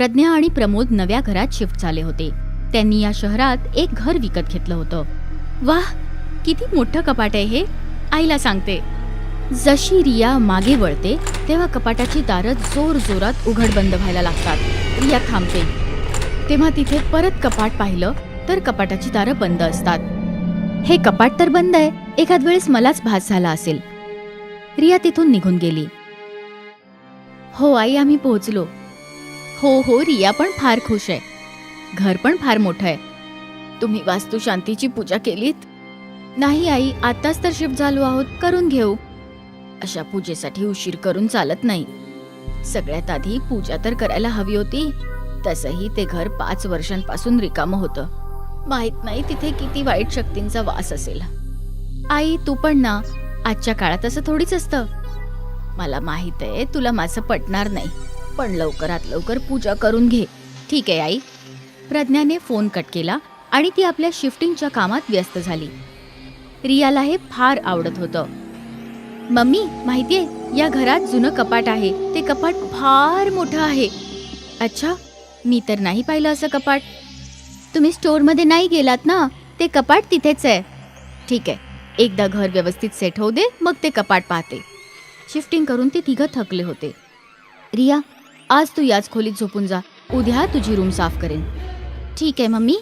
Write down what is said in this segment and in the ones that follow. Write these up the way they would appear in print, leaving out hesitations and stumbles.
प्रज्ञा आणि प्रमोद नव्या घरात शिफ्ट झाले होते. त्यांनी या शहरात एक घर विकत घेतलं होतं. वाह, किती मोठं कपाट आहे हे, आईला सांगते. जशी रिया मागे वळते तेव्हा कपाटाची दारं जोर जोरात उघड बंद व्हायला लागतात. रिया थांबते. तेव्हा तिथे परत कपाट पाहिलं तर कपाटाची दारं बंद असतात. हे कपाट तर बंद आहे, एखाद वेळेस मलाच भास झाला असेल. रिया तिथून निघून गेली. हो आई, आम्ही पोहोचलो. हो, रिया पण फार खुश आहे. घर पण फार मोठं आहे. तुम्ही वास्तुशांतीची पूजा केलीत? नाही आई, आताच तर शिफ्ट झालो आहोत, करून घेऊ. अशा पूजेसाठी उशीर करून चालत नाही. सगळ्यात आधी पूजा तर करायला हवी होती. तसंही ते घर 5 वर्षांपासून रिकामं होतं. माहित नाही तिथे किती वाईट शक्तींचा वास असेल. आई, तू पण ना, आजच्या काळात असं थोडीच असतं. मला माहित आहे तुला माझं पटणार नाही, पण लवकरात लवकर पूजा करून घे. ठीक आहे आई. प्रज्ञाने फोन कट केला आणि ती आपल्या शिफ्टिंगच्या कामात व्यस्त झाली. रियाला हे फार आवडत होतं. मम्मी, माहितीये, या घरात जुनं कपाट आहे. ते कपाट फार मोठं आहे. अच्छा, मी तर नाही पाहिलं असं कपाट. तुम्ही स्टोअरमध्ये नाही गेलात ना, ते कपाट तिथेच आहे. ठीक आहे, एकदा घर व्यवस्थित सेट होऊ दे, मग ते कपाट पाहते. शिफ्टिंग करून ते तिघं थकले होते. रिया, आज तू याच खोलीत झोपून जा. उद्या तुझी रूम साफ करेन. ठीक आहे मम्मी.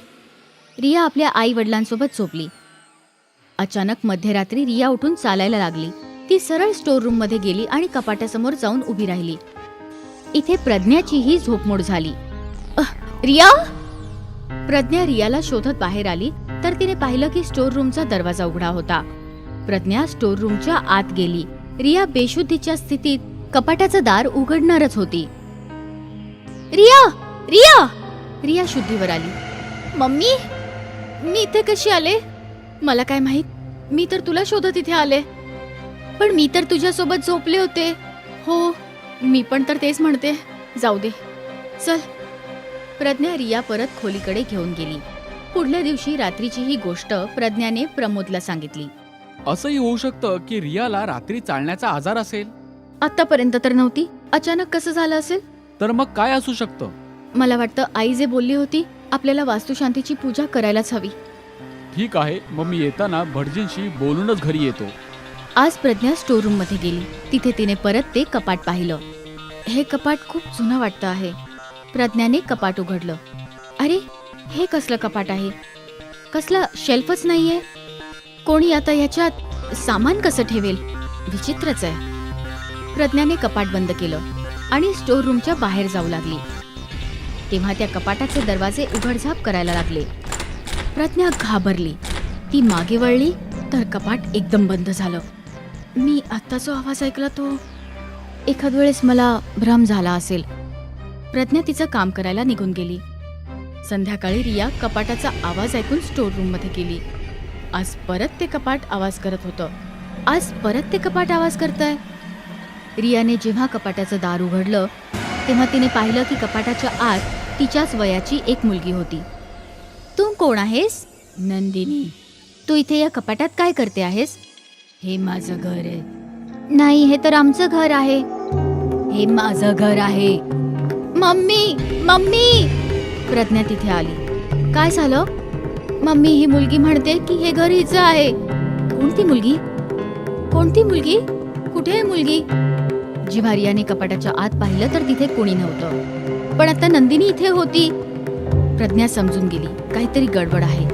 रिया आपल्या आई वडिलांसोबत झोपली. अचानक मध्यरात्री रिया उठून चालायला लागली. ती सरळ स्टोर रूम मध्ये गेली आणि कपाटासमोर जाऊन उभी राहिली. इथे प्रज्ञाचीही झोपमोड झाली. रिया! प्रज्ञा रियाला शोधत बाहेर आली तर तिने पाहिलं की स्टोर रूमचा दरवाजा उघडा होता. प्रज्ञा स्टोर रूमच्या आत गेली. रिया बेशुद्धीच्या स्थितीत कपाटाचं दार उघडणारच होती. रिया! रिया! रिया शुद्धीवर आली. मम्मी, मी इथे कशी आले? मला काय माहित, मी तर तुला शोधत इथे आले. पण मी तर तुझ्यासोबत झोपले होते. हो, मी पण तर तेच म्हणते. जाऊ दे, चल. प्रज्ञा रिया परत खोलीकडे घेऊन गेली. पुढल्या दिवशी रात्रीची ही गोष्ट प्रज्ञाने प्रमोदला सांगितली. असंही होऊ शकतं की रियाला रात्री चालण्याचा आजार असेल. आतापर्यंत तर नव्हती, अचानक कसं झालं असेल? तर मग काय असू शकतं? मला वाटतं आई जे बोलली होती, आपल्याला वास्तुशांतीची पूजा करायलाच हवी. ठीक आहे, मग मी येताना भटजींशी बोलूनच घरी येतो. आज प्रज्ञा स्टोर रूम मध्ये गेली. तिथे तिने परत ते कपाट पाहिलं. हे कपाट खूप जुनं वाटतं आहे. प्रज्ञाने कपाट उघडलं. अरे, हे कसलं कपाट आहे? कसला शेल्फच नाहीये. कोणी आता ह्याच्यात सामान कसं ठेवेल? विचित्रच आहे. प्रज्ञाने कपाट बंद केलं आणि स्टोर रूमच्या बाहेर जाऊ लागली. तेव्हा त्या कपाटाचे दरवाजे उघडझाप करायला लागले. प्रज्ञा घाबरली. ती मागे वळली तर कपाट एकदम बंद झालं. मी आत्ता जो आवाज ऐकला तो एखाद वेळेस मला भ्रम झाला असेल. प्रज्ञा तिचं काम करायला निघून गेली. संध्याकाळी रिया कपाटाचा आवाज ऐकून स्टोर रूम मध्ये गेली. आज परत ते कपाट आवाज करत होतं. आज परत ते कपाट आवाज करतंय. रियाने जेव्हा कपाटाचं दार उघडलं तेव्हा तिने पाहिलं की कपाटाच्या आत तिच्याच वयाची एक मुलगी होती. तू कोण आहेस? नंदिनी. तू इथे या कपाटात काय करते आहेस? हे माझं घर आहे. नाही, हे तर आमचं घर आहे. हे माझं घर आहे. Mummy, mummy! प्रज्ञा तिथे आली. काय झालं? मम्मी, ही मुलगी म्हणते की हे घर हिचं आहे. कोणती मुलगी? कोणती मुलगी? कुठे आहे मुलगी? जेव्हा रियाने कपाटाच्या आत पाहिलं तर तिथे कोणी नव्हतं. पण आता नंदिनी इथे होती. प्रज्ञा समजून गेली, काहीतरी गडबड आहे.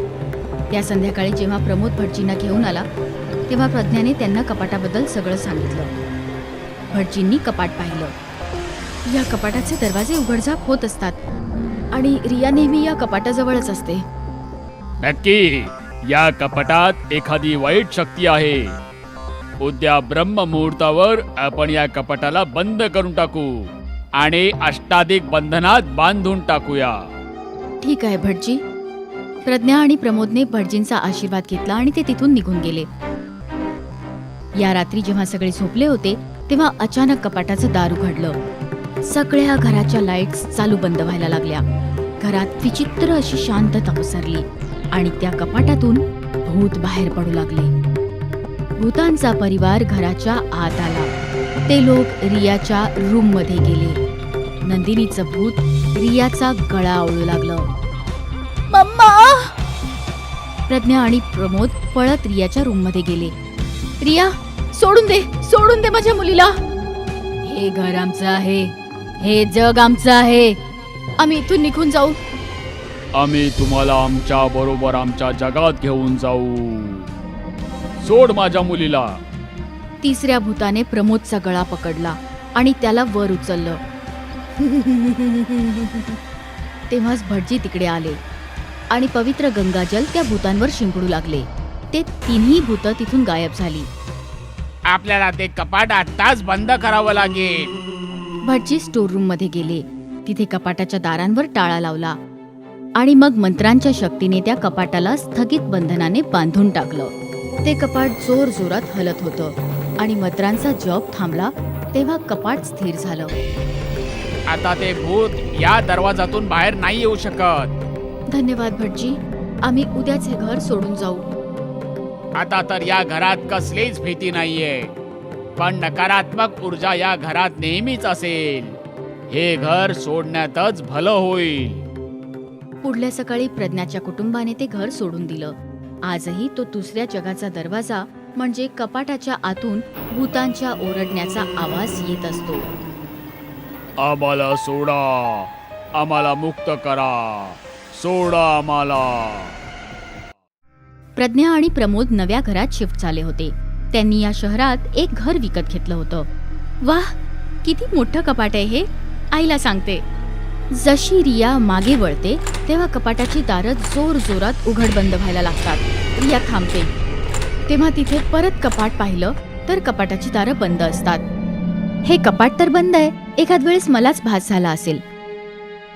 त्या संध्याकाळी जेव्हा प्रमोद भटजींना घेऊन आला तेव्हा प्रज्ञाने त्यांना कपाटाबद्दल सगळं सांगितलं. भटजींनी कपाट पाहिलं. या कपाटाचे दरवाजे उघडझाप होत असतात आणि रिया नेहमी या कपाटाजवळच असते. नक्की या कपाटात एखादी वाईट शक्ती आहे. उद्या ब्रह्ममुहूर्तावर आपण या कपाटाला बंद करून टाकू आणि अष्टाधिक बंधनात बांधून टाकूया. ठीक आहे भटजी. प्रज्ञा आणि प्रमोदने भटजींचा आशीर्वाद घेतला आणि ते तिथून निघून गेले. या रात्री जेव्हा सगळे झोपले होते तेव्हा अचानक कपाटाचं दार उघडलं. सगळ्या घराच्या लाईट्स चालू बंद व्हायला लागल्या. घरात विचित्र अशी शांतता पसरली आणि त्या कपाटातून भूत बाहेर पडू लागले. भूतांचा परिवार घराच्या आत आला. ते लोक रियाच्या रूम मध्ये गेले. नंदिनीचं भूत रियाचा गळा आवळू लागलं. मम्मा! प्रज्ञा आणि प्रमोद पळत रियाच्या रूम मध्ये गेले. रिया, सोडून दे माझ्या मुलीला. हे घर आमचं आहे, हे जग आमचं आहे. आम्ही इथून निघून जाऊ. आम्ही तुम्हाला आमच्या बरोबर आमच्या जगात घेऊन जाऊ. सोड माझ्या मुलीला. तिसऱ्या भूताने प्रमोदचा गळा पकडला आणि त्याला वर उचललं. तेव्हाच भटजी तिकडे आले आणि पवित्र गंगाजल त्या भूतांवर शिंपडू लागले. ते तिन्ही भूत तिथून गायब झाली. आपल्याला ते कपाट आत्ताच बंद करावं लागेल. भटजी स्टोर रूम मध्ये गेले. तिथे कपाटाच्या दारांवर टाळा लावला आणि मग मंत्रांच्या शक्तीने त्या कपाटाला स्थगित बंधनाने बांधून टाकलं. ते कपाट जोर जोरात हलत होतं आणि मंत्रांचा जप थांबला तेव्हा कपाट स्थिर झालं. आता ते भूत या दरवाजातून बाहेर नाही येऊ शकत. धन्यवाद भटजी. आम्ही उद्याच हे घर सोडून जाऊ. आता तर या घरात कसलीच भीती नाहीये, पण नकारात्मक ऊर्जा या घरात नेहमीच असेल. हे घर सोडण्यातच भलं होईल. पुढल्या सकाळी प्रज्ञाच्या कुटुंबाने ते घर सोडून दिलं. आजही तो दुसऱ्या जगाचा दरवाजा म्हणजे कपाटाच्या आतून भूतांच्या ओरडण्याचा आवाज येत असतो. आम्हाला सोडा, आम्हाला मुक्त करा, सोडा आम्हाला. प्रज्ञा आणि प्रमोद नव्या घरात शिफ्ट झाले होते. त्यांनी या शहरात एक घर विकत घेतलं होतं. वाह, किती मोठं कपाट आहे हे, आईला सांगते. जशी रिया मागे वळते तेव्हा कपाटाची दारं जोर जोरात उघड बंद व्हायला लागतात. रिया थांबते. तेव्हा तिथे परत कपाट पाहिलं तर कपाटाची दारं बंद असतात. हे कपाट तर बंद आहे, एखाद वेळेस मलाच भास झाला असेल.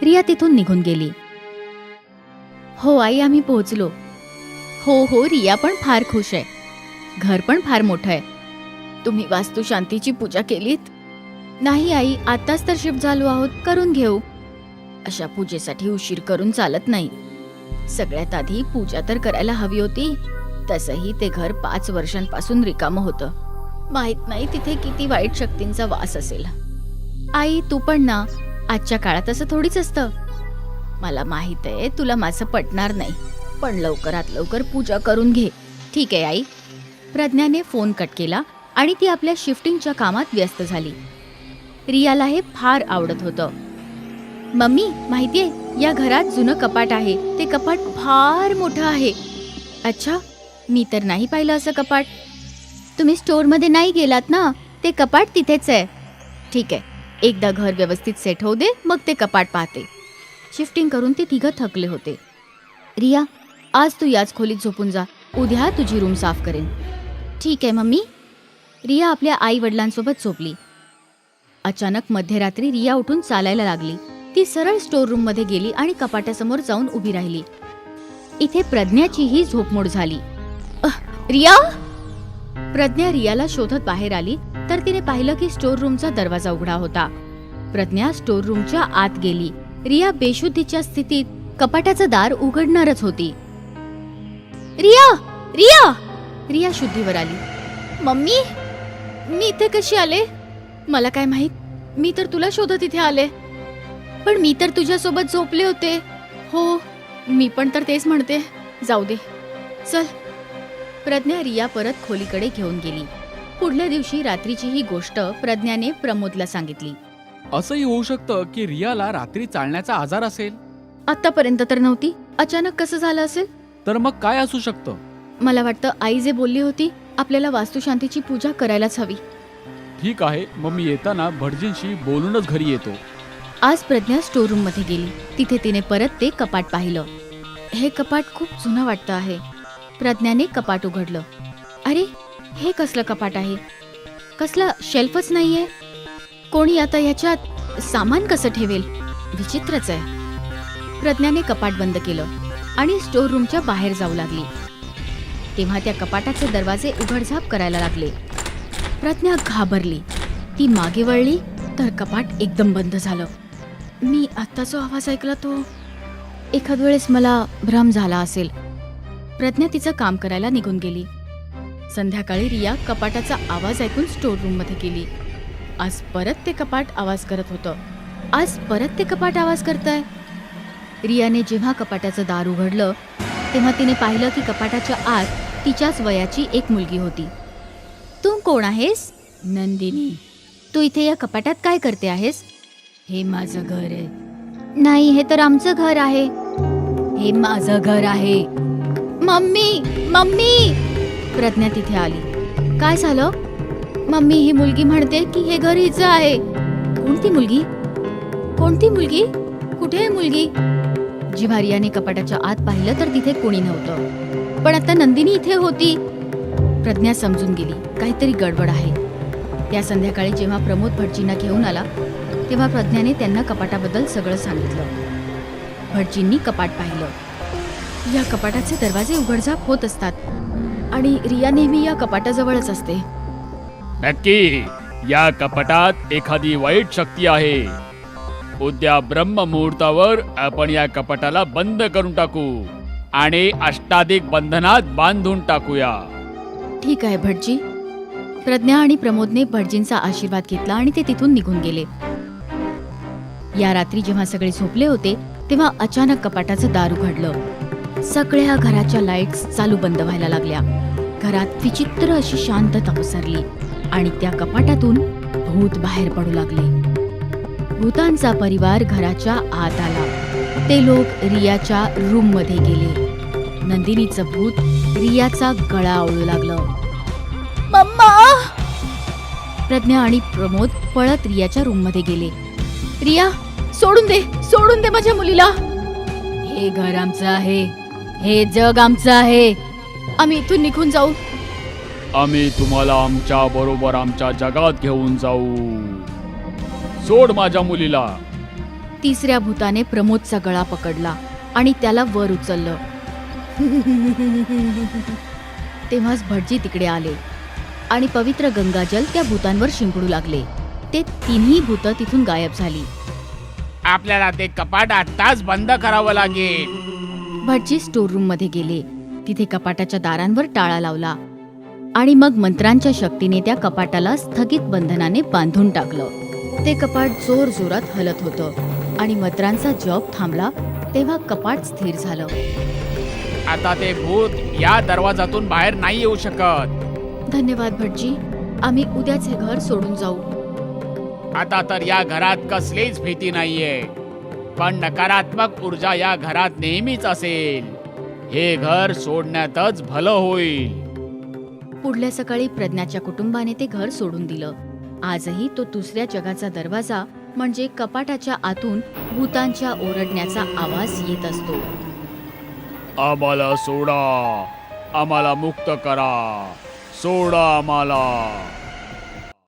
रिया तिथून निघून गेली. हो आई, आम्ही पोहोचलो. हो, रिया पण फार खुश आहे. घर पण फार मोठं आहे. तुम्ही वास्तुशांतीची पूजा केलीत? नाही आई, आताच तर शिफ्ट झालो आहोत, करून घेऊ. अशा पूजेसाठी उशीर करून चालत नाही. सगळ्यात आधी पूजा तर करायला हवी होती. तसंही ते घर 5 वर्षांपासून रिकामं होतं. माहित नाही तिथे किती वाईट शक्तींचा वास असेल. आई, तू पण ना, आजच्या काळात असं थोडीच असतं. मला माहित आहे तुला माझं पटणार नाही, पण लवकरात लवकर पूजा करून घे. ठीक आहे आई. प्रज्ञाने फोन कट केला आणि ती आपल्या शिफ्टिंगच्या कामात व्यस्त झाली. रियाला हे फार आवडत होतं. मम्मी, माहितीये, या घरात जुनं कपाट आहे. ते कपाट फार मोठं आहे. अच्छा, मी तर नाही पाहिलं असं कपाट. तुम्ही स्टोअरमध्ये नाही गेलात ना, ते कपाट तिथेच आहे. ठीक आहे, एकदा घर व्यवस्थित सेट होऊ दे, मग ते कपाट पाहते. शिफ्टिंग करून ते तिघं थकले होते. रिया, आज तू याच खोलीत झोपून जा. उद्या तुझी रूम साफ करेन. ठीक आहे मम्मी. रिया आपल्या आई वडिलांसोबत झोपली. अचानक मध्यरात्री रिया उठून चालायला लागली. ती सरळ स्टोर रूम मध्ये गेली आणि कपाटासमोर जाऊन उभी राहिली. इथे प्रज्ञाचीही झोपमोड झाली. रिया! प्रज्ञा रियाला शोधत बाहेर आली तर तिने पाहिलं की स्टोर रूमचा दरवाजा उघडा होता. प्रज्ञा स्टोर रूमच्या आत गेली. रिया बेशुद्धीच्या स्थितीत कपाटाचं दार उघडणारच होती. रिया! रिया! रिया शुद्धीवर आली. मम्मी, मी इथे कशी आले? मला काय माहित, मी तर तुला शोधत इथे आले. पण मी तर तुझ्यासोबत झोपले होते. हो, मी पण तर तेच म्हणते. जाऊ दे, चल. प्रज्ञा रिया परत खोलीकडे घेऊन गेली. पुढल्या दिवशी रात्रीची ही गोष्ट प्रज्ञाने प्रमोदला सांगितली. असंही होऊ शकतं की रियाला रात्री चालण्याचा आजार असेल. आतापर्यंत तर नव्हती, अचानक कसं झालं असेल? तर मग काय असू शकतं? मला वाटतं आई जे बोलली होती, आपल्याला वास्तुशांतीची पूजा करायलाच हवी. ठीक आहे, मग मी येताना भटजींशी बोलूनच घरी येतो. आज प्रज्ञा स्टोर रूम मध्ये गेली. तिथे तिने परत ते कपाट पाहिलं. हे कपाट खूप जुनं वाटतं आहे. प्रज्ञाने कपाट उघडलं. अरे, हे कसलं कपाट आहे? कसला शेल्फच नाहीये. कोणी आता ह्याच्यात सामान कसं ठेवेल? विचित्रच आहे. प्रज्ञाने कपाट बंद केलं आणि स्टोर रूमच्या बाहेर जाऊ लागली. तेव्हा त्या कपाटाचे दरवाजे उघडझाप करायला लागले. प्रज्ञा घाबरली. ती मागे वळली तर कपाट एकदम बंद झालं. मी आत्ता जो आवाज ऐकला तो एखाद वेळेस मला भ्रम झाला असेल. प्रज्ञा तिचं काम करायला निघून गेली. संध्याकाळी रिया कपाटाचा आवाज ऐकून स्टोर रूम मध्ये गेली. आज परत ते कपाट आवाज करत होतं. आज परत ते कपाट आवाज करतंय. रियाने जेव्हा कपाटाचं दार उघडलं तेव्हा तिने पाहिलं की कपाटाच्या आत तिच्याच वयाची एक मुलगी होती. तू कोण आहेस? नंदिनी. तू इथे या कपाटात काय करते आहेस? हे माझं घर आहे. नाही, हे तर आमचं घर आहे. हे माझं घर आहे. Mummy, mummy! प्रज्ञा तिथे आली. काय झालं? मम्मी, ही मुलगी म्हणते की हे घर हिचं आहे. कोणती मुलगी? कोणती मुलगी? कुठे आहे मुलगी? जेव्हा रियाने कपाटाच्या आत पाहिलं तर तिथे कोणी नव्हतं. पण आता नंदिनी इथे होती. प्रज्ञा समजून गेली काहीतरी गडबड आहे. त्या संध्याकाळी जेव्हा प्रमोद भटजींना घेऊन आला तेव्हा प्रज्ञाने त्यांना कपाटाबद्दल सगळं सांगितलं. भटजींनी कपाट पाहिलं. या कपाटाचे दरवाजे उघडझाप होत असतात आणि रिया नेहमी या कपाटाजवळच असते. नक्की या कपाटात एखादी वाईट शक्ती आहे. उद्या ब्रह्ममुहूर्तावर आपण या कपाटाला बंद करून टाकू आणि अष्टाधिक बंधनात बांधून टाकूया. ठीक आहे भटजी. प्रज्ञा आणि प्रमोदने भटजींचा आशीर्वाद घेतला आणि ते तिथून निघून गेले. या रात्री जेव्हा सगळे झोपले होते तेव्हा अचानक कपाटाचं दार उघडलं. सगळ्या घराच्या लाईट्स चालू बंद व्हायला लागल्या. घरात विचित्र अशी शांतता पसरली आणि त्या कपाटातून भूत बाहेर पडू लागले. भूतांचा परिवार घराच्या आत आला. ते लोक रियाच्या रूम मध्ये गेले. नंदिनीचं भूत रियाचा गळा आवळू लागलं. मम्मा! प्रज्ञा आणि प्रमोद पळत रियाच्या रूम मध्ये गेले. रिया, सोडून दे माझ्या मुलीला. हे घर आमचं आहे. हे जग आमचं आहे. आम्ही इथून निघून जाऊ. आम्ही तुम्हाला आमच्या बरोबर आमच्या जगात घेऊन जाऊ. सोड माझ्या मुलीला. तिसऱ्या भूताने प्रमोदचा गळा पकडला आणि त्याला वर उचललं. तेव्हाच भटजी तिकडे आले आणि पवित्र गंगाजल त्या भूतांवर शिंपडू लागले. ते तिन्ही भूत तिथून गायब झाली. आपल्याला ते कपाट आत्ताच बंद करावं लागेल. भटजी स्टोर रूम मध्ये गेले. तिथे कपाटाच्या दारांवर टाळा लावला आणि मग मंत्रांच्या शक्तीने त्या कपाटाला स्थगित बंधनाने बांधून टाकलं. ते कपाट जोर जोरात हलत होतं आणि मंत्रांचा जप थांबला तेव्हा कपाट स्थिर झालं. आता ते भूत या दरवाजातून बाहेर नाही येऊ शकत. धन्यवाद भटजी. आम्ही उद्याच हे घर सोडून जाऊ. आता तर या घरात कसलीच भीती नाहीये. पण नकारात्मक ऊर्जा या घरात नेहमीच असेल. हे घर सोडण्यातच भलं होईल. पुढल्या सकाळी प्रज्ञाच्या कुटुंबाने ते घर सोडून दिलं. आजही तो दुसऱ्या जगाचा दरवाजा म्हणजे कपाटाच्या आतून भूतांच्या ओरडण्याचा आवाज येत असतो. आम्हाला सोडा. आम्हाला मुक्त करा. सोडा आम्हाला.